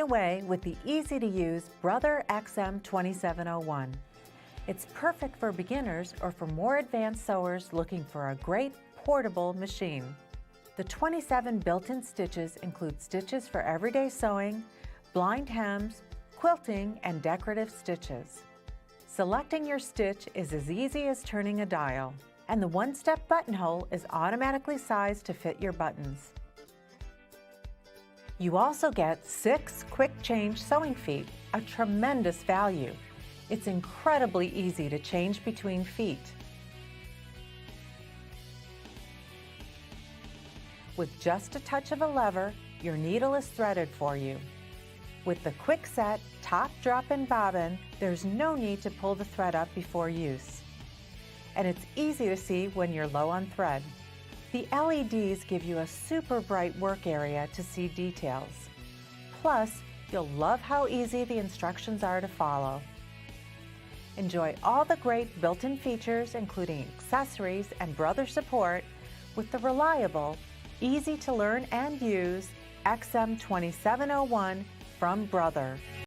away with the easy-to-use Brother XM2701. It's perfect for beginners or for more advanced sewers looking for a great portable machine. The 27 built-in stitches include stitches for everyday sewing, blind hems, quilting, and decorative stitches. Selecting your stitch is as easy as turning a dial, and the one-step buttonhole is automatically sized to fit your buttons. You also get 6 quick change sewing feet, a tremendous value. It's incredibly easy to change between feet. With just a touch of a lever, your needle is threaded for you. With the quick set top drop-in bobbin, there's no need to pull the thread up before use. And it's easy to see when you're low on thread. The LEDs give you a super bright work area to see details. Plus, you'll love how easy the instructions are to follow. Enjoy all the great built-in features, including accessories and Brother support, with the reliable, easy to learn and use XM2701 from Brother.